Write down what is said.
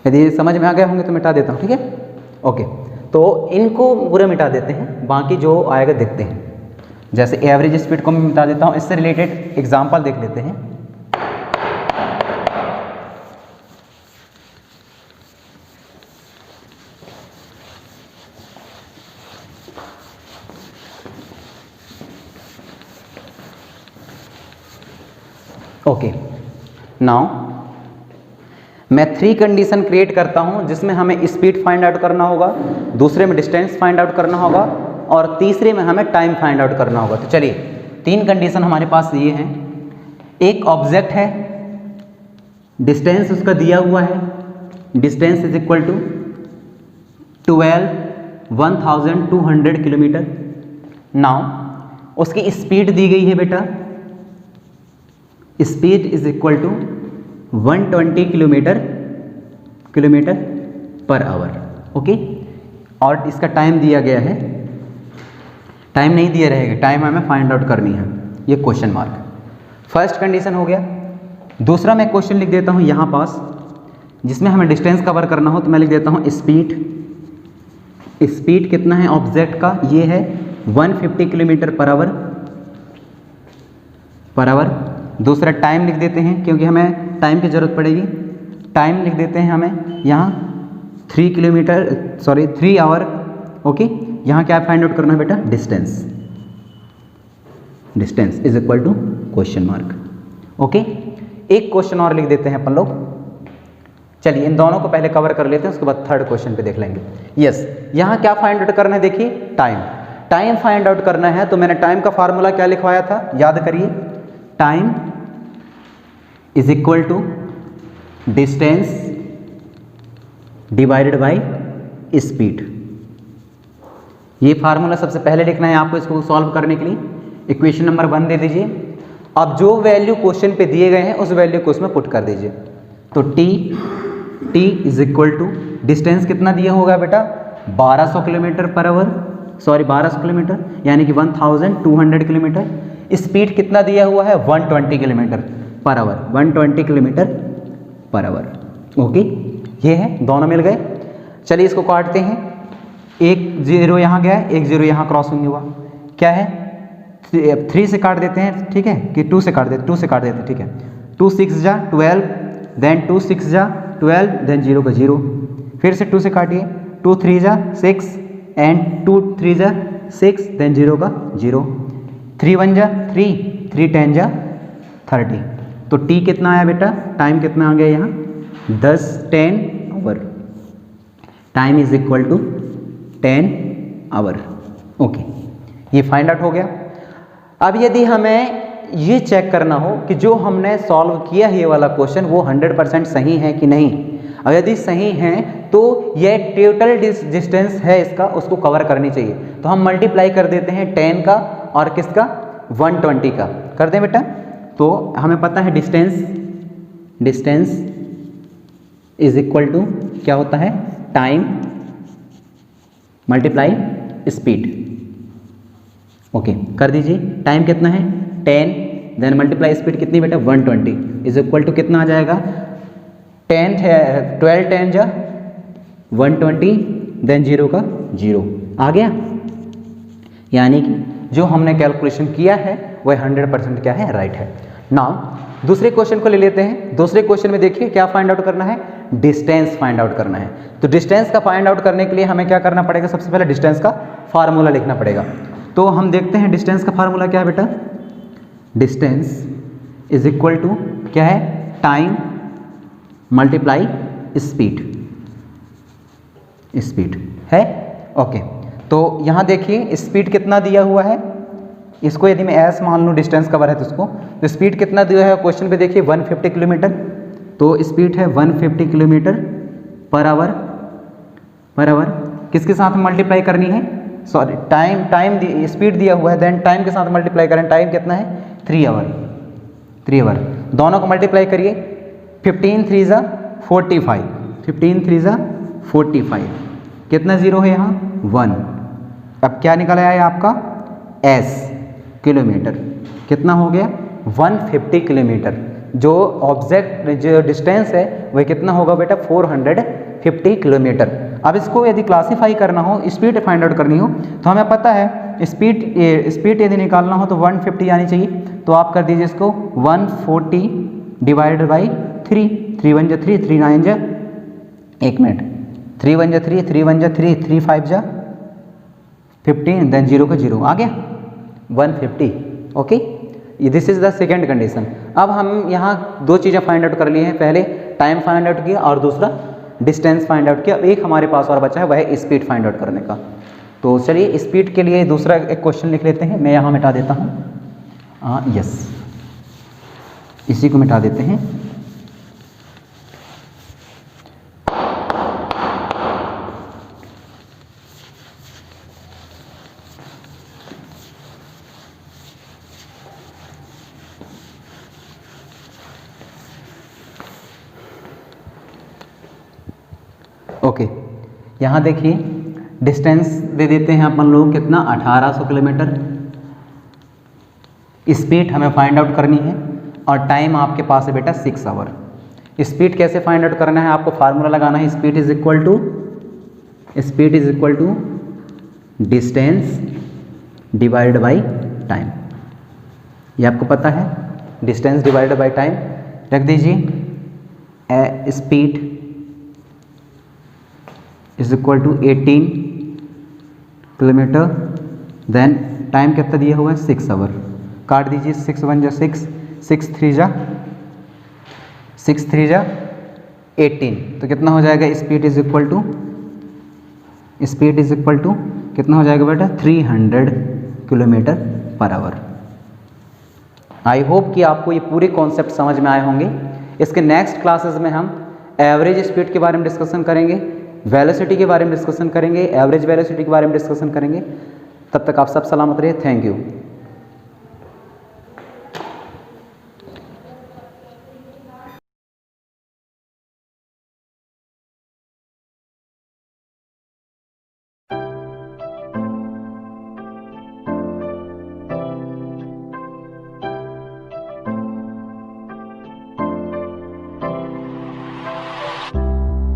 यदि समझ में आ गए होंगे तो मिटा देता हूँ, ठीक है। ओके, तो इनको पूरा मिटा देते हैं, बाकी जो आएगा देखते हैं। जैसे एवरेज स्पीड को मैं मिटा देता हूँ, इससे रिलेटेड एग्जांपल देख लेते हैं। ओके, नाउ मैं 3 कंडीशन क्रिएट करता हूं जिसमें हमें स्पीड फाइंड आउट करना होगा, दूसरे में डिस्टेंस फाइंड आउट करना होगा और तीसरे में हमें टाइम फाइंड आउट करना होगा। तो चलिए 3 कंडीशन हमारे पास ये हैं। एक ऑब्जेक्ट है, डिस्टेंस उसका दिया हुआ है, distance is equal to 1200 kilometre. Now उसकी स्पीड दी गई है बेटा, speed is equal to 120 kilometre per hour. Okay, और इसका टाइम दिया गया है, टाइम नहीं दिया रहेगा, टाइम हमें फाइंड आउट करनी है, ये क्वेश्चन मार्क। फर्स्ट कंडीशन हो गया। दूसरा मैं क्वेश्चन लिख देता हूँ यहाँ पास, जिसमें हमें डिस्टेंस कवर करना हो, तो मैं लिख देता हूँ स्पीड। स्पीड कितना है ऑब्जेक्ट का, ये है 150 किलोमीटर पर आवर। दूसरा टाइम लिख देते हैं, क्योंकि हमें टाइम की ज़रूरत पड़ेगी। टाइम लिख देते हैं हमें यहाँ 3 आवर। ओके, यहाँ क्या फाइंड आउट करना है बेटा, distance is equal to question mark. Okay, एक क्वेश्चन और लिख देते हैं अपन लोग। चलिए इन दोनों को पहले कवर कर लेते हैं, उसके बाद थर्ड क्वेश्चन पे देख लेंगे। यस, यहाँ क्या फाइंड आउट करना है, देखिए टाइम फाइंड आउट करना है। तो मैंने टाइम का फार्मूला क्या लिखवाया था, याद करिए, time is equal to distance divided by speed. ये फार्मूला सबसे पहले लिखना है आपको इसको सॉल्व करने के लिए। इक्वेशन नंबर 1 दे दीजिए। अब जो वैल्यू क्वेश्चन पे दिए गए हैं उस वैल्यू को उसमें पुट कर दीजिए। तो t is equal to distance कितना दिया होगा बेटा, 1200 किलोमीटर पर आवर, 1200 किलोमीटर यानी कि 1200 किलोमीटर। स्पीड कितना दिया हुआ है, 120 kilometre per our, 120 kilometre per hour. Okay, ये है, दोनों मिल गए। चलिए इसको काटते हैं। 1 0 यहाँ गया है, 1 0 यहाँ क्रॉसिंग हुआ, क्या है 3 से काट देते हैं, ठीक है, कि 2 से काट देते, ठीक है। 2 6 जा 12, देन 2 6 जा 12, देन 0 का 0, फिर से 2 से काटिए, 2 3 जा 6 एंड 2 3 जा 6, देन 0 का 0, 3 1 जा 3, 3 10 जा 30। तो टी कितना आया बेटा, टाइम कितना आ गया यहाँ, 10 hour. Time is equal to 10 hour. Okay, ये फाइंड आउट हो गया। अब यदि हमें ये चेक करना हो कि जो हमने सॉल्व किया है ये वाला क्वेश्चन वो 100% सही है कि नहीं, और यदि सही है तो ये टोटल डिस्टेंस है इसका, उसको कवर करनी चाहिए। तो हम मल्टीप्लाई कर देते हैं 10 का और किसका, 120 का कर दें बेटा। तो हमें पता है डिस्टेंस इज इक्वल टू क्या होता है, टाइम मल्टीप्लाई स्पीड। ओके, कर दीजिए। टाइम कितना है 10, देन मल्टीप्लाई स्पीड कितनी बेटा 120 इज इक्वल टू कितना आ जाएगा, 12 10 जा 120, देन 0 का 0 आ गया। यानी कि जो हमने कैलकुलेशन किया है वह 100% क्या है, राइट है। नाउ दूसरे क्वेश्चन को ले लेते हैं। दूसरे क्वेश्चन में देखिए क्या फाइंड आउट करना है, डिस्टेंस फाइंड आउट करना है। तो डिस्टेंस का फाइंड आउट करने के लिए हमें क्या करना पड़ेगा, सबसे पहले डिस्टेंस का फार्मूला लिखना पड़ेगा। तो हम देखते हैं डिस्टेंस का फार्मूला क्या है बेटा, डिस्टेंस इज इक्वल टू क्या है, टाइम मल्टीप्लाई स्पीड है। ओके, तो यहाँ देखिए स्पीड कितना दिया हुआ है, इसको यदि मैं एस मान लूँ, डिस्टेंस कवर है तो उसको, तो स्पीड कितना दिया है क्वेश्चन पे देखिए 150 किलोमीटर। तो स्पीड है 150 किलोमीटर पर आवर। किसके साथ मल्टीप्लाई करनी है, सॉरी टाइम स्पीड दिया हुआ है, देन टाइम के साथ मल्टीप्लाई करें। टाइम कितना है 3 आवर। दोनों को मल्टीप्लाई करिए, 15 3 जा 45, 15 3 जा 45, कितना जीरो है यहाँ 1। अब क्या निकल आया है आपका एस किलोमीटर, कितना हो गया 150 किलोमीटर। जो ऑब्जेक्ट जो डिस्टेंस है वह कितना होगा बेटा 450 किलोमीटर। अब इसको यदि क्लासीफाई करना हो, स्पीड फाइंड आउट करनी हो, तो हमें पता है स्पीड यदि निकालना हो तो 150 आनी चाहिए। तो आप कर दीजिए इसको 140 डिवाइडेड बाई 3, 3 1 जा 3, 3 9 जा 1 मिनट, 3 1 जा 3, 3 1 जा 3, 3 5 जा 15, देन 0 का 0 आ गया 150। Okay, this is the second condition. अब हम यहाँ दो चीज़ें फाइंड आउट कर ली हैं, पहले टाइम फाइंड आउट किया और दूसरा डिस्टेंस फाइंड आउट किया। अब एक हमारे पास और बचा है, वह है स्पीड फाइंड आउट करने का। तो चलिए स्पीड के लिए दूसरा एक क्वेश्चन लिख लेते हैं। मैं यहाँ मिटा देता हूँ, यस, इसी को मिटा देते हैं। ओके, यहाँ देखिए डिस्टेंस दे देते हैं अपन लोग कितना 1800 किलोमीटर। स्पीड हमें फाइंड आउट करनी है और टाइम आपके पास है बेटा 6 आवर। स्पीड कैसे फाइंड आउट करना है, आपको फार्मूला लगाना है, speed is equal to distance divided by time. ये आपको पता है, डिस्टेंस डिवाइडेड बाई टाइम। रख दीजिए speed is equal to 18 kilometre, then time कितना दिया हुआ है 6 आवर। काट दीजिए, 6 1 जा 6, 6 3 जा 18, तो कितना हो जाएगा स्पीड इज इक्वल टू कितना हो जाएगा बेटा 300 kilometre per our. I hope कि आपको ये पूरे कॉन्सेप्ट समझ में आए होंगे। इसके नेक्स्ट क्लासेस में हम एवरेज स्पीड के बारे में डिस्कशन करेंगे, वेलोसिटी के बारे में डिस्कशन करेंगे, एवरेज वेलोसिटी के बारे में डिस्कशन करेंगे। तब तक आप सब सलामत रहिए। Thank you.